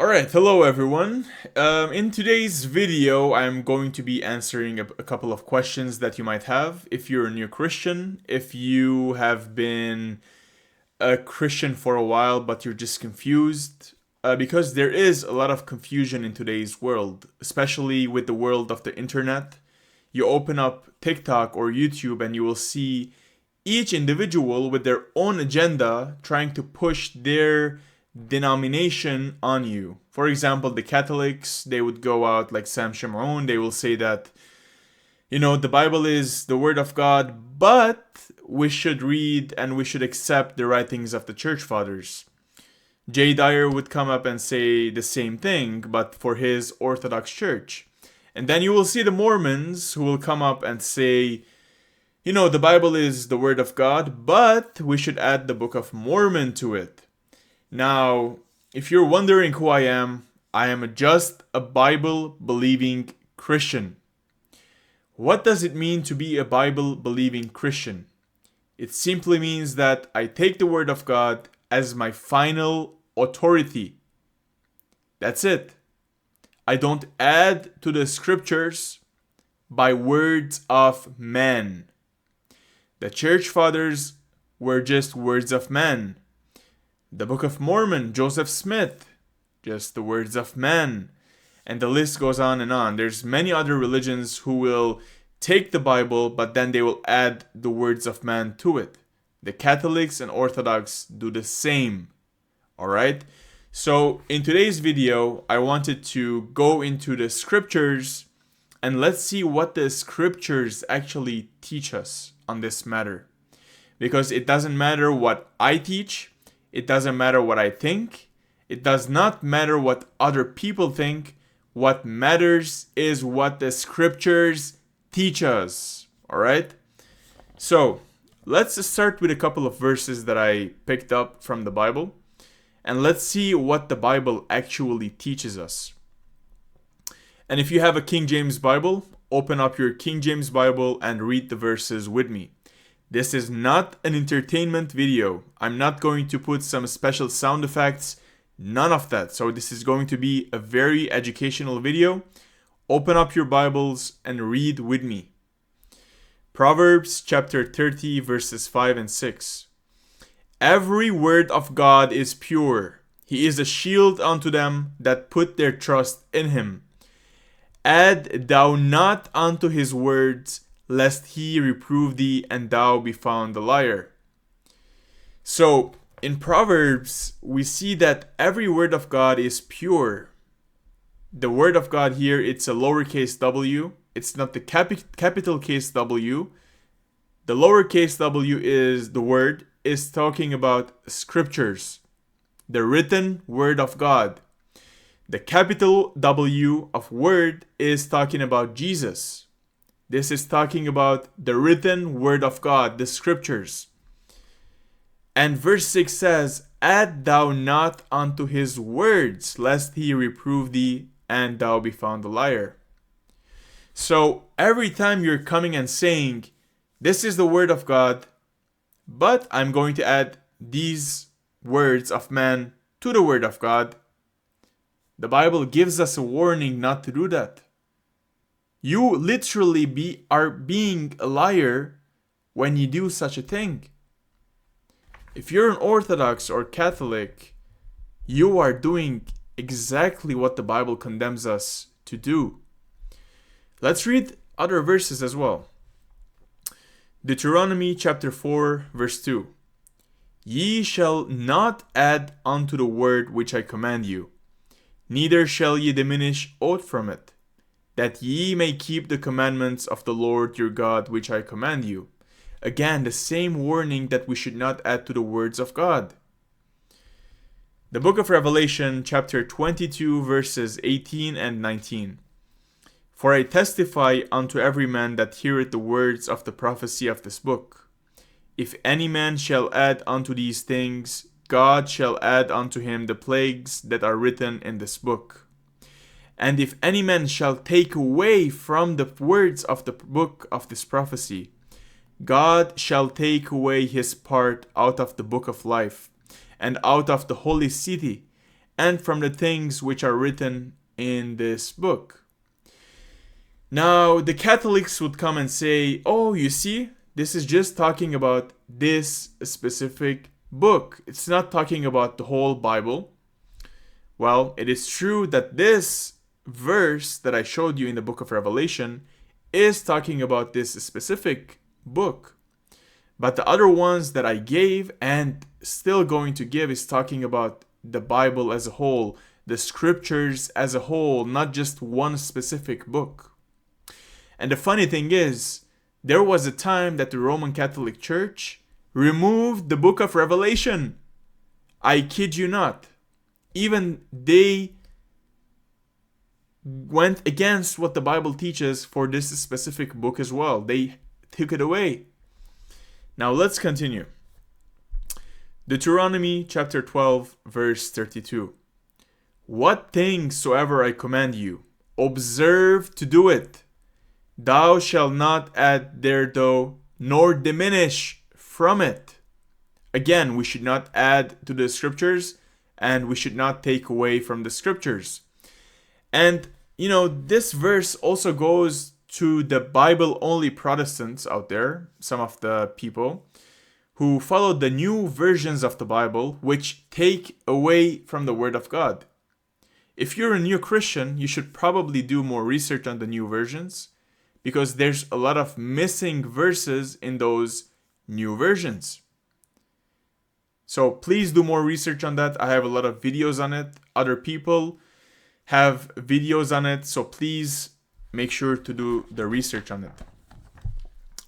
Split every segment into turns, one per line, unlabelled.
Alright, hello everyone. In today's video, I'm going to be answering a couple of questions that you might have. If you're a new Christian, if you have been a Christian for a while but you're just confused, because there is a lot of confusion in today's world, especially with the world of the internet. You open up TikTok or YouTube and you will see each individual with their own agenda trying to push their denomination on you. For example, the Catholics, they would go out like Sam Shamoun, they will say that, the Bible is the Word of God, but we should read and we should accept the writings of the Church Fathers. Jay Dyer would come up and say the same thing, but for his Orthodox Church. And then you will see the Mormons who will come up and say, the Bible is the Word of God, but we should add the Book of Mormon to it. Now, if you're wondering who I am just a Bible-believing Christian. What does it mean to be a Bible-believing Christian? It simply means that I take the Word of God as my final authority. That's it. I don't add to the Scriptures by words of man. The Church Fathers were just words of man. The Book of Mormon, Joseph Smith, just the words of man. And the list goes on and on. There's many other religions who will take the Bible, but then they will add the words of man to it. The Catholics and Orthodox do the same. Alright? So in today's video, I wanted to go into the Scriptures and let's see what the Scriptures actually teach us on this matter. Because it doesn't matter what I teach. It doesn't matter what I think. It does not matter what other people think. What matters is what the Scriptures teach us. Alright? So, let's start with a couple of verses that I picked up from the Bible. And let's see what the Bible actually teaches us. And if you have a King James Bible, open up your King James Bible and read the verses with me. This is not an entertainment video. I'm not going to put some special sound effects. None of that. So this is going to be a very educational video. Open up your Bibles and read with me. Proverbs chapter 30 verses 5 and 6. Every word of God is pure. He is a shield unto them that put their trust in him. Add thou not unto his words, lest he reprove thee and thou be found a liar. So, in Proverbs, we see that every word of God is pure. The word of God here, it's a lowercase w. It's not the capital case W. The lowercase w is the word, is talking about Scriptures. The written word of God. The capital W of word is talking about Jesus. This is talking about the written word of God, the Scriptures. And verse 6 says, Add thou not unto his words, lest he reprove thee, and thou be found a liar. So, every time you're coming and saying, this is the word of God, but I'm going to add these words of man to the word of God, the Bible gives us a warning not to do that. You literally are being a liar when you do such a thing. If you're an Orthodox or Catholic, you are doing exactly what the Bible condemns us to do. Let's read other verses as well. Deuteronomy chapter 4 verse 2. Ye shall not add unto the word which I command you, neither shall ye diminish aught from it, that ye may keep the commandments of the Lord your God which I command you. Again, the same warning that we should not add to the words of God. The book of Revelation, chapter 22, verses 18 and 19. For I testify unto every man that heareth the words of the prophecy of this book. If any man shall add unto these things, God shall add unto him the plagues that are written in this book. And if any man shall take away from the words of the book of this prophecy, God shall take away his part out of the book of life, and out of the holy city, and from the things which are written in this book. Now, the Catholics would come and say, oh, you see, this is just talking about this specific book. It's not talking about the whole Bible. Well, it is true that this verse that I showed you in the book of Revelation is talking about this specific book. But the other ones that I gave and still going to give is talking about the Bible as a whole, the scriptures as a whole, not just one specific book. And the funny thing is, there was a time that the Roman Catholic Church removed the book of Revelation. I kid you not. Even they went against what the Bible teaches for this specific book as well. They took it away. Now let's continue. Deuteronomy chapter 12, verse 32. What things soever I command you, observe to do it. Thou shalt not add thereto, nor diminish from it. Again, we should not add to the scriptures, and we should not take away from the scriptures. And, this verse also goes to the Bible-only Protestants out there, some of the people, who follow the new versions of the Bible, which take away from the Word of God. If you're a new Christian, you should probably do more research on the new versions, because there's a lot of missing verses in those new versions. So please do more research on that. I have a lot of videos on it. Other people have videos on it. So please make sure to do the research on it.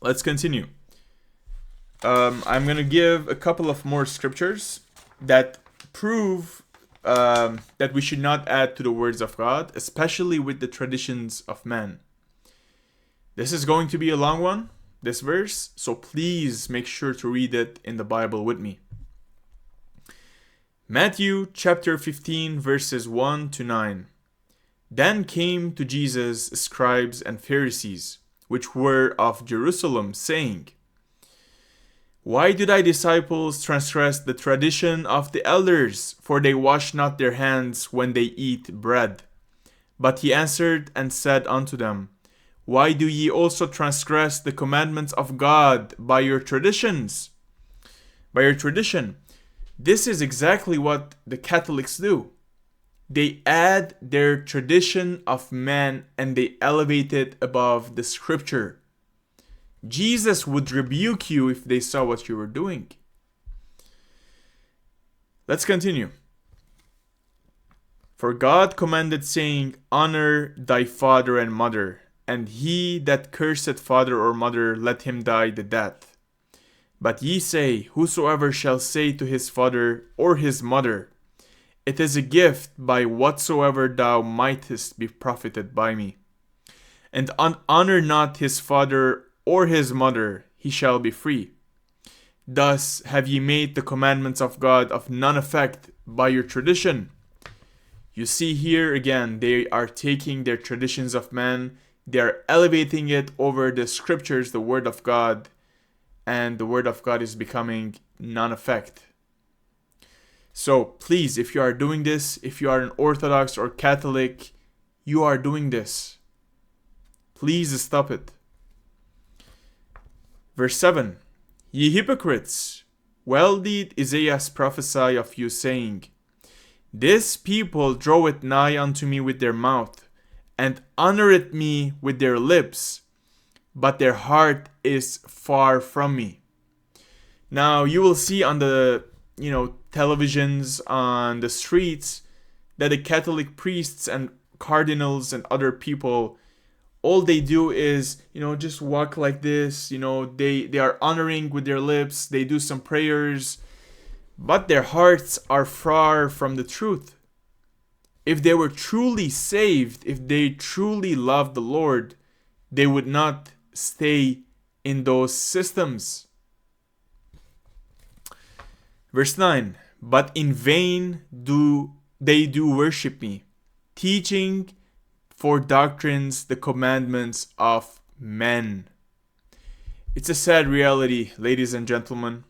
Let's continue. I'm going to give a couple of more scriptures that prove that we should not add to the words of God, especially with the traditions of man. This is going to be a long one, this verse, so please make sure to read it in the Bible with me. Matthew chapter 15 verses 1 to 9. Then came to Jesus scribes and Pharisees, which were of Jerusalem, saying, Why do thy disciples transgress the tradition of the elders? For they wash not their hands when they eat bread. But he answered and said unto them, Why do ye also transgress the commandments of God by your traditions? By your tradition. This is exactly what the Catholics do. They add their tradition of man and they elevate it above the scripture. Jesus would rebuke you if they saw what you were doing. Let's continue. For God commanded, saying, Honor thy father and mother, and he that curseth father or mother, let him die the death. But ye say, Whosoever shall say to his father or his mother, It is a gift by whatsoever thou mightest be profited by me, and honor not his father or his mother, he shall be free. Thus have ye made the commandments of God of none effect by your tradition. You see here again, they are taking their traditions of man, they are elevating it over the scriptures, the word of God, and the word of God is becoming non-effect. So please, if you are doing this, if you are an Orthodox or Catholic, you are doing this. Please stop it. Verse 7. Ye hypocrites, well did Isaiah prophesy of you, saying, This people draweth nigh unto me with their mouth, and honoreth me with their lips, but their heart is far from me. Now you will see on the televisions, on the streets, that the Catholic priests and cardinals and other people, all they do is, just walk like this, they are honoring with their lips, they do some prayers, but their hearts are far from the truth. If they were truly saved, if they truly loved the Lord, they would not stay in those systems. Verse 9. But in vain do they worship me, teaching for doctrines the commandments of men. It's a sad reality, ladies and gentlemen,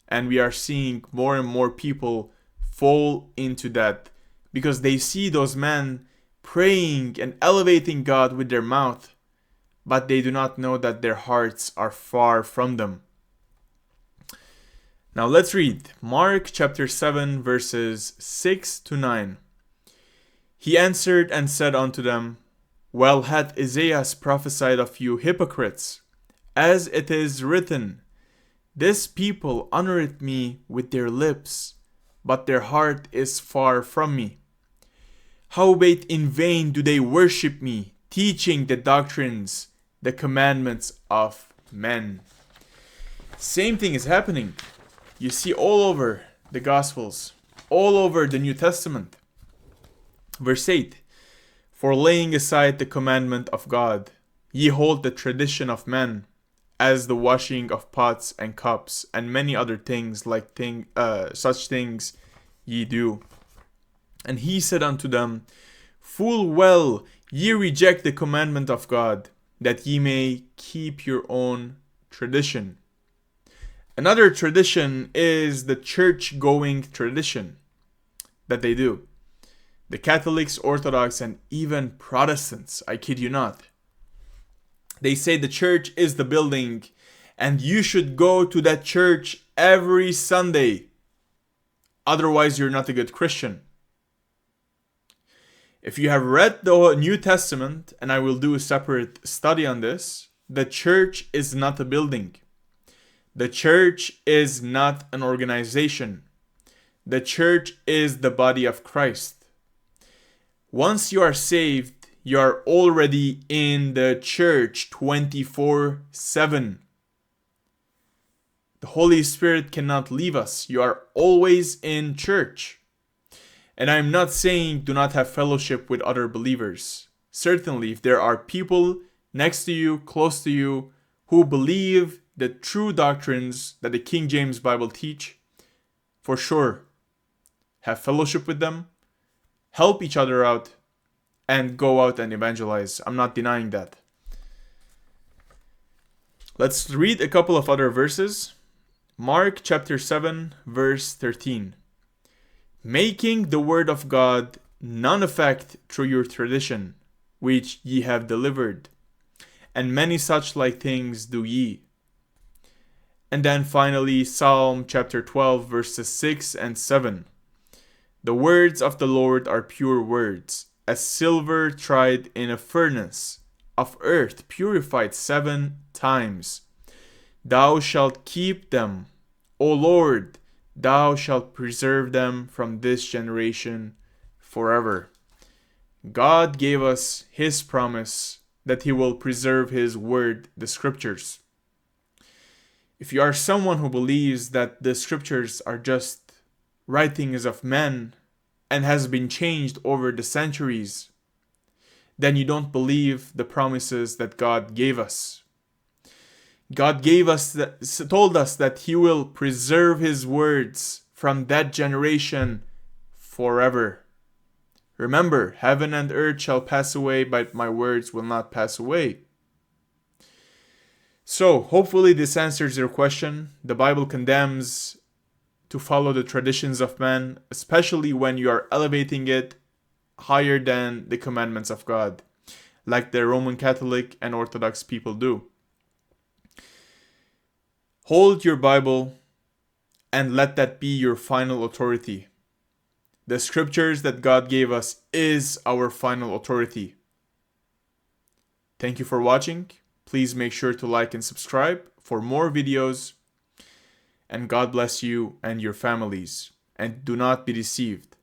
and we are seeing more and more people fall into that because they see those men praying and elevating God with their mouth, but they do not know that their hearts are far from them. Now let's read Mark chapter 7 verses 6 to 9. He answered and said unto them, Well hath Isaiah prophesied of you hypocrites, as it is written, This people honoureth me with their lips, but their heart is far from me. Howbeit in vain do they worship me, teaching the doctrines, the commandments of men. Same thing is happening. You see all over the Gospels, all over the New Testament. Verse 8, For laying aside the commandment of God, ye hold the tradition of men, as the washing of pots and cups, and many other things such things ye do. And he said unto them, Full well ye reject the commandment of God, that ye may keep your own tradition. Another tradition is the church-going tradition that they do. The Catholics, Orthodox, and even Protestants, I kid you not. They say the church is the building, and you should go to that church every Sunday. Otherwise, you're not a good Christian. If you have read the New Testament, and I will do a separate study on this, the church is not a building. The church is not an organization. The church is the body of Christ. Once you are saved, you are already in the church 24/7. The Holy Spirit cannot leave us. You are always in church. And I'm not saying do not have fellowship with other believers. Certainly, if there are people next to you, close to you, who believe the true doctrines that the King James Bible teach, for sure, have fellowship with them, help each other out, and go out and evangelize. I'm not denying that. Let's read a couple of other verses. Mark chapter 7, verse 13. Making the word of God none effect through your tradition, which ye have delivered, and many such like things do ye. And then finally, Psalm chapter 12, verses 6 and 7. The words of the Lord are pure words, as silver tried in a furnace, of earth purified 7 times. Thou shalt keep them, O Lord, thou shalt preserve them from this generation forever. God gave us his promise that he will preserve his word, the scriptures. If you are someone who believes that the scriptures are just writings of men and has been changed over the centuries, then you don't believe the promises that God gave us. God told us that he will preserve his words from that generation forever. Remember, heaven and earth shall pass away, but my words will not pass away. So, hopefully this answers your question. The Bible condemns to follow the traditions of men, especially when you are elevating it higher than the commandments of God, like the Roman Catholic and Orthodox people do. Hold your Bible and let that be your final authority. The scriptures that God gave us is our final authority. Thank you for watching. Please make sure to like and subscribe for more videos. And God bless you and your families. And do not be deceived.